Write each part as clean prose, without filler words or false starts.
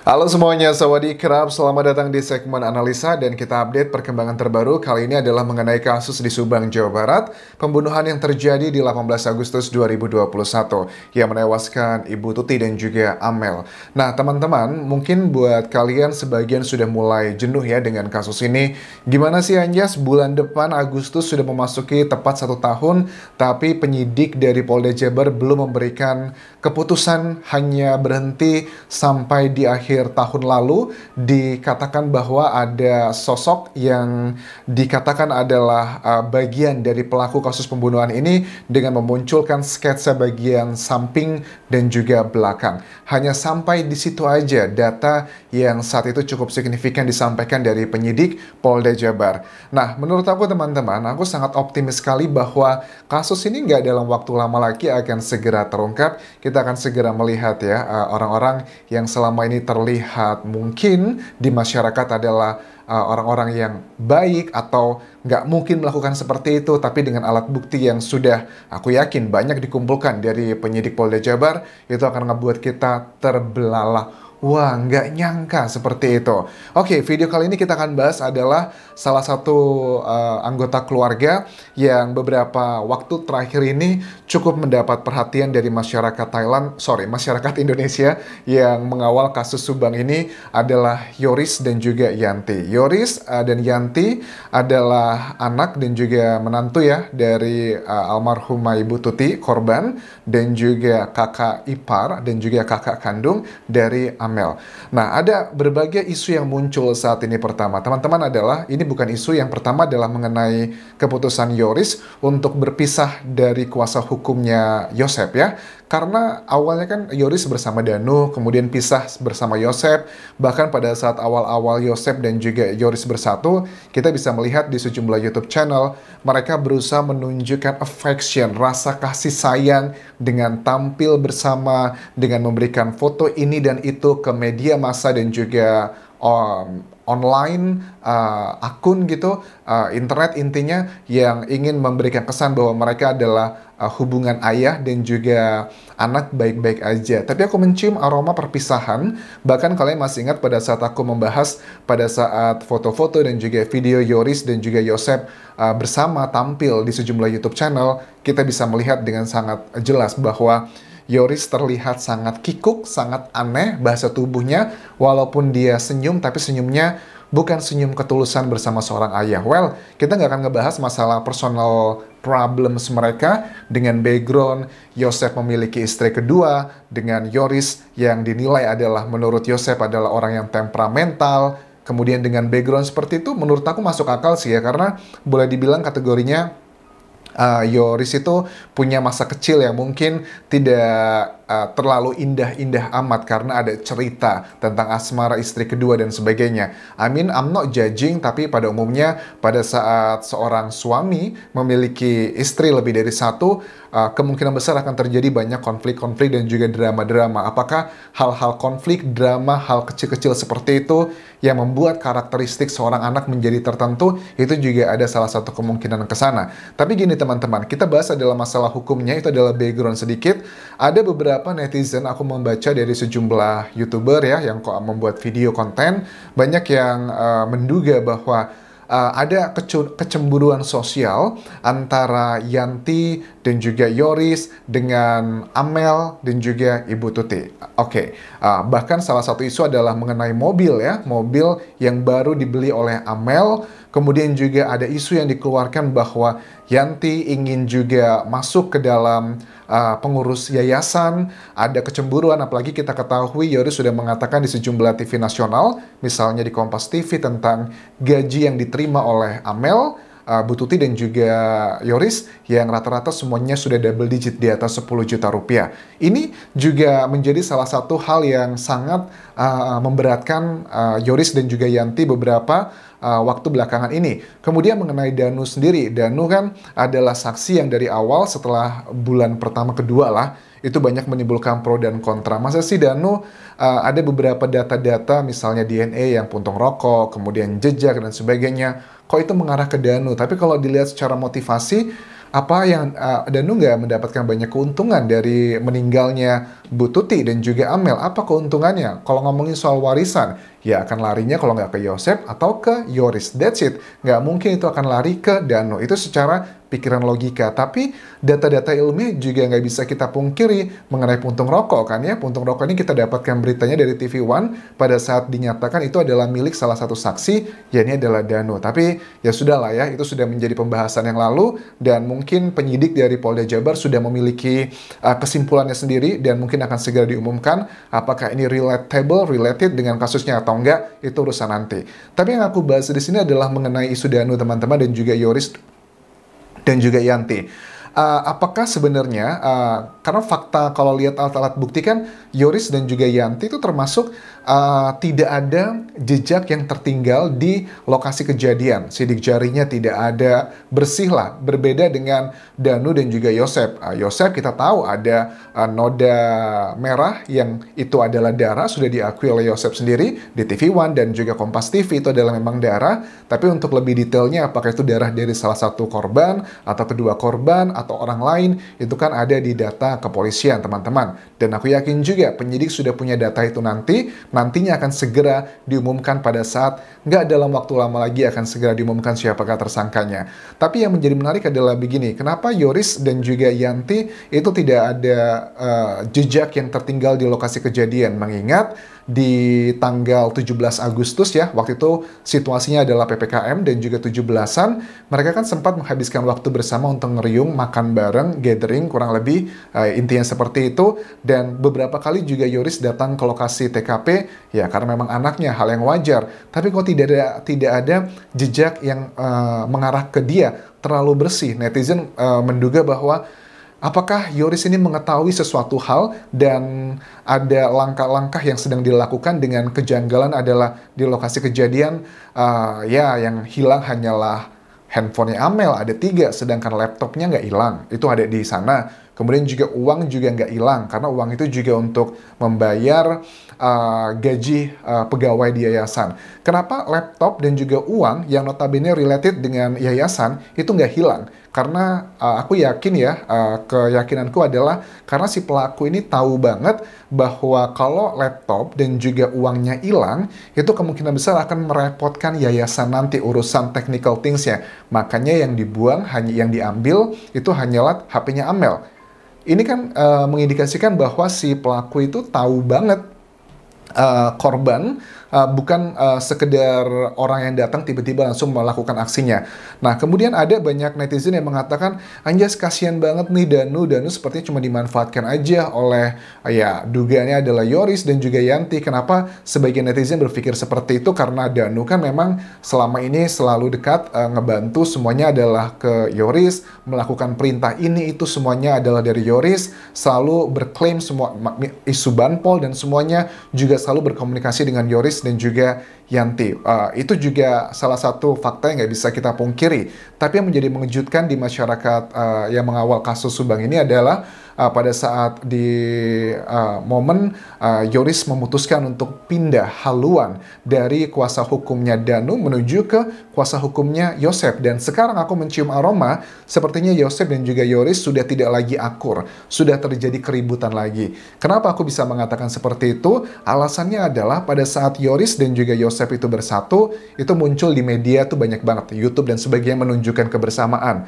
Halo semuanya, sawadee-krap, selamat datang di segmen analisa dan kita update perkembangan terbaru. Kali ini adalah mengenai kasus di Subang, Jawa Barat, pembunuhan yang terjadi di 18 Agustus 2021 yang menewaskan Ibu Tuti dan juga Amel. Nah teman-teman, mungkin buat kalian sebagian sudah mulai jenuh ya dengan kasus ini. Gimana sih Anjas, bulan depan Agustus sudah memasuki tepat 1 tahun, tapi penyidik dari Polda Jabar belum memberikan keputusan, hanya berhenti sampai di akhir tahun lalu dikatakan bahwa ada sosok yang dikatakan adalah bagian dari pelaku kasus pembunuhan ini dengan memunculkan sketsa bagian samping dan juga belakang. Hanya sampai di situ aja data yang saat itu cukup signifikan disampaikan dari penyidik Polda Jabar. Nah, menurut aku teman-teman, aku sangat optimis sekali bahwa kasus ini nggak dalam waktu lama lagi akan segera terungkap. Kita akan segera melihat ya orang-orang yang selama ini terlihat mungkin di masyarakat adalah orang-orang yang baik atau nggak mungkin melakukan seperti itu, tapi dengan alat bukti yang sudah aku yakin banyak dikumpulkan dari penyidik Polda Jabar, itu akan ngebuat kita terbelalak. Wah, nggak nyangka seperti itu. Oke, video kali ini kita akan bahas adalah salah satu anggota keluarga yang beberapa waktu terakhir ini cukup mendapat perhatian dari masyarakat Indonesia yang mengawal kasus Subang ini adalah Yoris dan juga Yanti. Yoris dan Yanti adalah anak dan juga menantu ya dari almarhumah Ibu Tuti, korban, dan juga kakak ipar dan juga kakak kandung dari Amel. Nah, ada berbagai isu yang muncul saat ini. Pertama, teman-teman, adalah ini bukan isu yang pertama adalah mengenai keputusan Yoris untuk berpisah dari kuasa hukumnya Yosep ya. Karena awalnya kan Yoris bersama Danu, kemudian pisah bersama Yosep. Bahkan pada saat awal-awal Yosep dan juga Yoris bersatu, kita bisa melihat di sejumlah YouTube channel, mereka berusaha menunjukkan affection, rasa kasih sayang dengan tampil bersama, dengan memberikan foto ini dan itu ke media massa dan juga online, akun gitu, internet intinya, yang ingin memberikan kesan bahwa mereka adalah hubungan ayah dan juga anak baik-baik aja. Tapi aku mencium aroma perpisahan. Bahkan kalian masih ingat pada saat aku membahas pada saat foto-foto dan juga video Yoris dan juga Yosep bersama tampil di sejumlah YouTube channel, kita bisa melihat dengan sangat jelas bahwa Yoris terlihat sangat kikuk, sangat aneh bahasa tubuhnya, walaupun dia senyum, tapi senyumnya bukan senyum ketulusan bersama seorang ayah. Well, kita nggak akan ngebahas masalah personal problems mereka dengan background Yosep memiliki istri kedua, dengan Yoris yang dinilai adalah menurut Yosep adalah orang yang temperamental. Kemudian dengan background seperti itu, menurut aku masuk akal sih ya, karena boleh dibilang kategorinya Yoris itu punya masa kecil yang mungkin tidak terlalu indah-indah amat karena ada cerita tentang asmara istri kedua dan sebagainya. I mean, I'm not judging, tapi pada umumnya pada saat seorang suami memiliki istri lebih dari satu, kemungkinan besar akan terjadi banyak konflik-konflik dan juga drama-drama. Apakah hal-hal konflik, drama, hal kecil-kecil seperti itu yang membuat karakteristik seorang anak menjadi tertentu, itu juga ada salah satu kemungkinan ke sana. Tapi gini teman-teman, kita bahas adalah masalah hukumnya, itu adalah background sedikit. Ada beberapa netizen, aku membaca dari sejumlah YouTuber ya yang membuat video konten, banyak yang menduga bahwa ada kecemburuan sosial antara Yanti dan juga Yoris dengan Amel dan juga Ibu Tuti. Oke, bahkan salah satu isu adalah mengenai mobil ya, mobil yang baru dibeli oleh Amel. Kemudian juga ada isu yang dikeluarkan bahwa Yanti ingin juga masuk ke dalam pengurus yayasan. Ada kecemburuan, apalagi kita ketahui Yoris sudah mengatakan di sejumlah TV nasional, misalnya di Kompas TV, tentang gaji yang diterima oleh Amel, Bu Tuti dan juga Yoris yang rata-rata semuanya sudah double digit di atas 10 juta rupiah. Ini juga menjadi salah satu hal yang sangat memberatkan Yoris dan juga Yanti beberapa waktu belakangan ini. Kemudian mengenai Danu sendiri, Danu kan adalah saksi yang dari awal setelah bulan pertama kedua lah, itu banyak menimbulkan pro dan kontra. Masa sih Danu ada beberapa data-data misalnya DNA yang puntung rokok, kemudian jejak dan sebagainya, kok itu mengarah ke Danu. Tapi kalau dilihat secara motivasi, apa yang Danu nggak mendapatkan banyak keuntungan dari meninggalnya Bu Tuti dan juga Amel, apa keuntungannya? Kalau ngomongin soal warisan, ya akan larinya kalau nggak ke Yosef atau ke Yoris. That's it. Nggak mungkin itu akan lari ke Danu. Itu secara pikiran logika. Tapi data-data ilmiah juga nggak bisa kita pungkiri mengenai puntung rokok kan ya. Puntung rokok ini kita dapatkan beritanya dari TV One pada saat dinyatakan itu adalah milik salah satu saksi, ya ini adalah Danu. Tapi ya sudah lah ya, itu sudah menjadi pembahasan yang lalu dan mungkin penyidik dari Polda Jabar sudah memiliki kesimpulannya sendiri dan mungkin akan segera diumumkan apakah ini related dengan kasusnya atau enggak, itu urusan nanti. Tapi yang aku bahas di sini adalah mengenai isu Danu teman-teman dan juga Yoris dan juga Yanti. Apakah sebenarnya, karena fakta kalau lihat alat-alat bukti kan Yoris dan juga Yanti itu termasuk tidak ada jejak yang tertinggal di lokasi kejadian. Sidik jarinya tidak ada, bersih lah, berbeda dengan Danu dan juga Yosef. Yosef kita tahu ada noda merah yang itu adalah darah, sudah diakui oleh Yosef sendiri di TV One dan juga Kompas TV itu adalah memang darah. Tapi untuk lebih detailnya apakah itu darah dari salah satu korban atau kedua korban atau orang lain, itu kan ada di data kepolisian teman-teman. Dan aku yakin juga penyidik sudah punya data itu nantinya akan segera diumumkan pada saat nggak dalam waktu lama lagi akan segera diumumkan siapakah tersangkanya. Tapi yang menjadi menarik adalah begini, kenapa Yoris dan juga Yanti itu tidak ada jejak yang tertinggal di lokasi kejadian, mengingat di tanggal 17 Agustus ya, waktu itu situasinya adalah PPKM dan juga 17-an, mereka kan sempat menghabiskan waktu bersama untuk ngeriung, makan bareng, gathering, kurang lebih intinya seperti itu, dan beberapa kali juga Yoris datang ke lokasi TKP, ya karena memang anaknya, hal yang wajar, tapi kok tidak ada jejak yang mengarah ke dia, terlalu bersih. Netizen menduga bahwa apakah Yoris ini mengetahui sesuatu hal dan ada langkah-langkah yang sedang dilakukan dengan kejanggalan adalah di lokasi kejadian, ya yang hilang hanyalah handphonenya Amel, ada 3, sedangkan laptopnya nggak hilang, itu ada di sana. Kemudian juga uang juga nggak hilang, karena uang itu juga untuk membayar gaji pegawai di yayasan. Kenapa laptop dan juga uang yang notabene related dengan yayasan itu nggak hilang? Karena aku yakin ya, keyakinanku adalah karena si pelaku ini tahu banget bahwa kalau laptop dan juga uangnya hilang, itu kemungkinan besar akan merepotkan yayasan nanti urusan technical things-nya. Makanya yang dibuang, yang diambil, itu hanyalah HP-nya Amel. Ini kan mengindikasikan bahwa si pelaku itu tahu banget korban bukan sekedar orang yang datang tiba-tiba langsung melakukan aksinya. Nah, kemudian ada banyak netizen yang mengatakan, anjas kasihan banget nih Danu sepertinya cuma dimanfaatkan aja oleh, ya dugaannya adalah Yoris dan juga Yanti. Kenapa sebagian netizen berpikir seperti itu? Karena Danu kan memang selama ini selalu dekat ngebantu, semuanya adalah ke Yoris, melakukan perintah ini itu semuanya adalah dari Yoris, selalu berklaim semua isu banpol dan semuanya juga selalu berkomunikasi dengan Yoris dan juga Yanti. Itu juga salah satu fakta yang nggak bisa kita pungkiri. Tapi yang menjadi mengejutkan di masyarakat yang mengawal kasus Subang ini adalah pada saat di momen Yoris memutuskan untuk pindah haluan dari kuasa hukumnya Danu menuju ke kuasa hukumnya Yosef. Dan sekarang aku mencium aroma sepertinya Yosef dan juga Yoris sudah tidak lagi akur, sudah terjadi keributan lagi. Kenapa aku bisa mengatakan seperti itu? Alasannya adalah pada saat Yoris dan juga Yosef itu bersatu, itu muncul di media tuh banyak banget, YouTube dan sebagainya menunjukkan kebersamaan.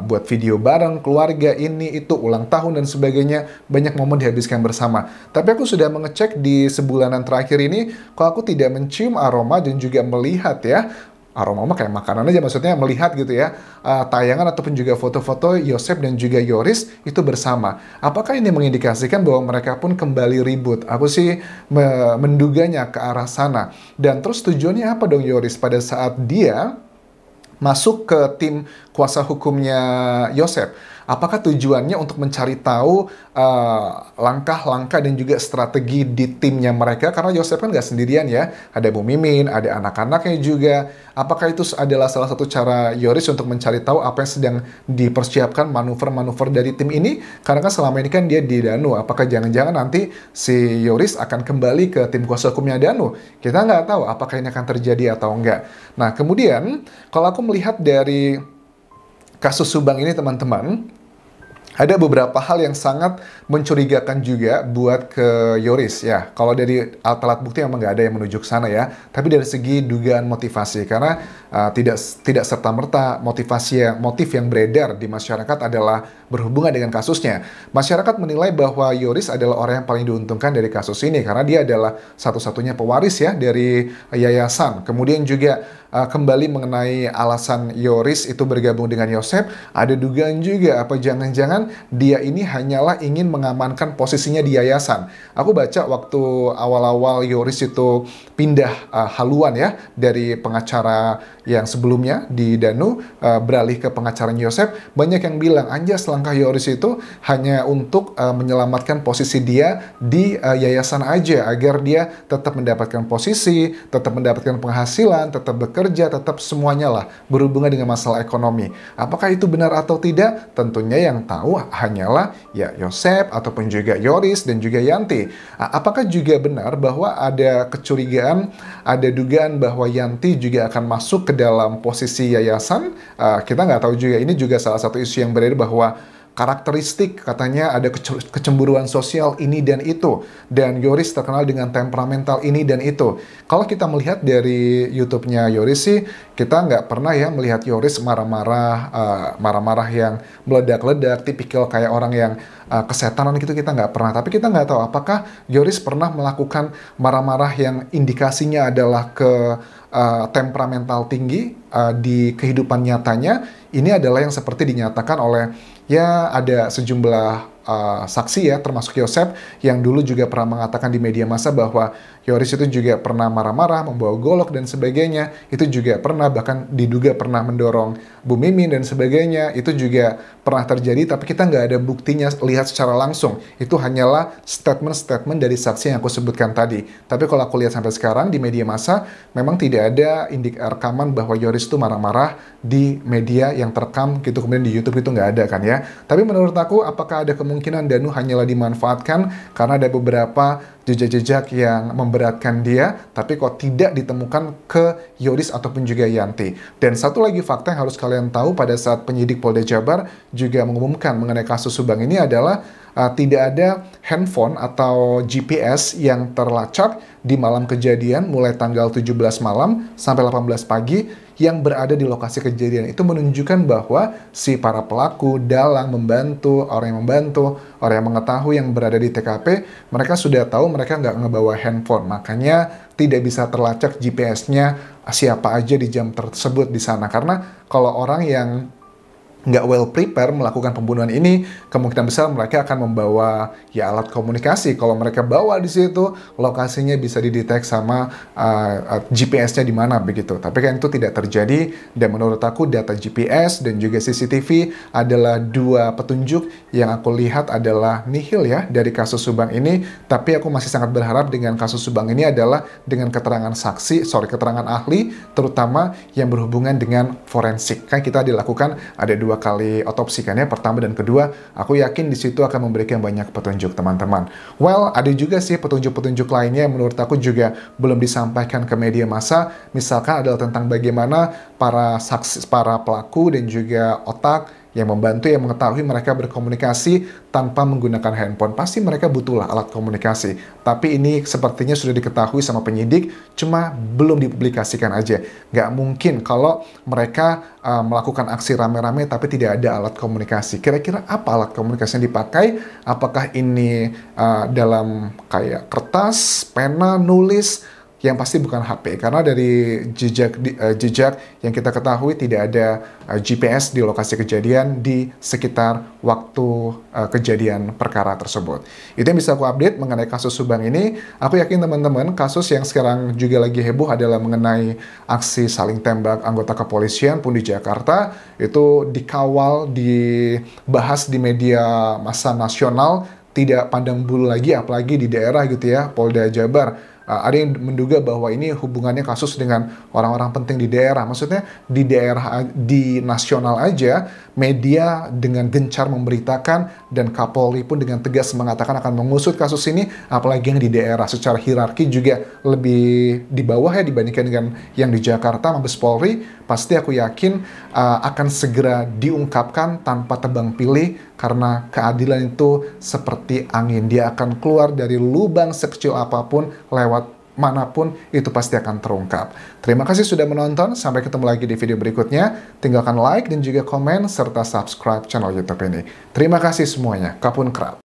Buat video bareng, keluarga, ini, itu, ulang tahun dan sebagainya, banyak momen dihabiskan bersama. Tapi aku sudah mengecek di sebulanan terakhir ini, kok aku tidak mencium aroma dan juga melihat ya, aroma mah kayak makanan aja, maksudnya melihat gitu ya, tayangan ataupun juga foto-foto Yosef dan juga Yoris itu bersama. Apakah ini mengindikasikan bahwa mereka pun kembali ribut? Aku sih menduganya ke arah sana. Dan terus tujuannya apa dong Yoris pada saat dia masuk ke tim kuasa hukumnya Yosef? Apakah tujuannya untuk mencari tahu langkah-langkah dan juga strategi di timnya mereka? Karena Yosef kan nggak sendirian ya, ada Bu Mimin, ada anak-anaknya juga. Apakah itu adalah salah satu cara Yoris untuk mencari tahu apa yang sedang dipersiapkan manuver-manuver dari tim ini? Karena kan selama ini kan dia di Danu. Apakah jangan-jangan nanti si Yoris akan kembali ke tim kuasa hukumnya Danu? Kita nggak tahu apakah ini akan terjadi atau enggak. Nah, kemudian kalau aku melihat dari kasus Subang ini teman-teman, ada beberapa hal yang sangat mencurigakan juga buat ke Yoris ya. Kalau dari alat bukti memang nggak ada yang menuju ke sana ya. Tapi dari segi dugaan motivasi, karena tidak serta-merta motif yang beredar di masyarakat adalah berhubungan dengan kasusnya. Masyarakat menilai bahwa Yoris adalah orang yang paling diuntungkan dari kasus ini karena dia adalah satu-satunya pewaris ya dari yayasan. Kemudian juga kembali mengenai alasan Yoris itu bergabung dengan Yosep, ada dugaan juga apa jangan-jangan dia ini hanyalah ingin mengamankan posisinya di yayasan. Aku baca waktu awal-awal Yoris itu pindah haluan ya dari pengacara yang sebelumnya di Danu beralih ke pengacara Yosep, banyak yang bilang anjas langkah Yoris itu hanya untuk menyelamatkan posisi dia di yayasan aja agar dia tetap mendapatkan posisi, tetap mendapatkan penghasilan, tetap bekerja, tetap semuanya lah berhubungan dengan masalah ekonomi. Apakah itu benar atau tidak? Tentunya yang tahu hanyalah ya Yosep ataupun juga Yoris dan juga Yanti. Apakah juga benar bahwa ada kecurigaan, ada dugaan bahwa Yanti juga akan masuk ke dalam posisi yayasan? Kita nggak tahu juga. Ini juga salah satu isu yang beredar bahwa karakteristik katanya ada kecemburuan sosial ini dan itu, dan Yoris terkenal dengan temperamental ini dan itu. Kalau kita melihat dari YouTube-nya Yoris sih, kita nggak pernah ya melihat Yoris marah-marah yang meledak-ledak, tipikal kayak orang yang kesetanan gitu, kita nggak pernah. Tapi kita nggak tahu apakah Yoris pernah melakukan marah-marah yang indikasinya adalah ke temperamental tinggi di kehidupan nyatanya. Ini adalah yang seperti dinyatakan oleh ya ada sejumlah saksi ya, termasuk Yosep yang dulu juga pernah mengatakan di media massa bahwa Yoris itu juga pernah marah-marah, membawa golok dan sebagainya. Itu juga pernah, bahkan diduga pernah mendorong Bu Mimin dan sebagainya. Itu juga pernah terjadi, tapi kita nggak ada buktinya lihat secara langsung. Itu hanyalah statement-statement dari saksi yang aku sebutkan tadi. Tapi kalau aku lihat sampai sekarang di media massa, memang tidak ada rekaman bahwa Yoris itu marah-marah di media yang terekam gitu, kemudian di YouTube itu nggak ada kan ya. Tapi menurut aku, apakah ada kemungkinan Danu hanyalah dimanfaatkan karena ada beberapa jejak-jejak yang memberatkan dia, tapi kok tidak ditemukan ke Yoris ataupun juga Yanti. Dan satu lagi fakta yang harus kalian tahu pada saat penyidik Polda Jabar juga mengumumkan mengenai kasus Subang ini adalah tidak ada handphone atau GPS yang terlacak di malam kejadian mulai tanggal 17 malam sampai 18 pagi yang berada di lokasi kejadian. Itu menunjukkan bahwa si para pelaku, dalang, membantu, orang yang membantu, orang yang mengetahui yang berada di TKP, mereka sudah tahu mereka nggak ngebawa handphone. Makanya tidak bisa terlacak GPS-nya siapa aja di jam tersebut di sana. Karena kalau orang yang nggak well prepare melakukan pembunuhan ini, kemungkinan besar mereka akan membawa ya alat komunikasi. Kalau mereka bawa di situ, lokasinya bisa didetek sama GPS-nya di mana begitu. Tapi kan itu tidak terjadi, dan menurut aku data GPS dan juga CCTV adalah dua petunjuk yang aku lihat adalah nihil ya dari kasus Subang ini. Tapi aku masih sangat berharap dengan kasus Subang ini adalah dengan keterangan keterangan ahli, terutama yang berhubungan dengan forensik. Kan kita dilakukan ada dua kali otopsi kan ya, pertama dan kedua. Aku yakin di situ akan memberikan banyak petunjuk teman-teman. Well, ada juga sih petunjuk-petunjuk lainnya yang menurut aku juga belum disampaikan ke media massa. Misalkan adalah tentang bagaimana para saksi, para pelaku dan juga otak yang membantu, yang mengetahui mereka berkomunikasi tanpa menggunakan handphone. Pasti mereka butuhlah alat komunikasi. Tapi ini sepertinya sudah diketahui sama penyidik, cuma belum dipublikasikan aja. Nggak mungkin kalau mereka melakukan aksi rame-rame tapi tidak ada alat komunikasi. Kira-kira apa alat komunikasi yang dipakai? Apakah ini dalam kayak kertas, pena, nulis? Yang pasti bukan HP, karena dari jejak yang kita ketahui tidak ada GPS di lokasi kejadian di sekitar waktu kejadian perkara tersebut. Itu yang bisa aku update mengenai kasus Subang ini. Aku yakin teman-teman, kasus yang sekarang juga lagi heboh adalah mengenai aksi saling tembak anggota kepolisian pun di Jakarta. Itu dikawal, dibahas di media massa nasional, tidak pandang bulu lagi, apalagi di daerah gitu ya, Polda Jabar. ada yang menduga bahwa ini hubungannya kasus dengan orang-orang penting di daerah. Maksudnya di daerah, di nasional aja, media dengan gencar memberitakan dan Kapolri pun dengan tegas mengatakan akan mengusut kasus ini, apalagi yang di daerah. Secara hierarki juga lebih di bawah ya dibandingkan dengan yang di Jakarta. Mabes Polri pasti aku yakin akan segera diungkapkan tanpa tebang pilih, karena keadilan itu seperti angin. Dia akan keluar dari lubang sekecil apapun, lewat manapun, itu pasti akan terungkap. Terima kasih sudah menonton, sampai ketemu lagi di video berikutnya. Tinggalkan like dan juga komen, serta subscribe channel YouTube ini. Terima kasih semuanya, Kapun Krab.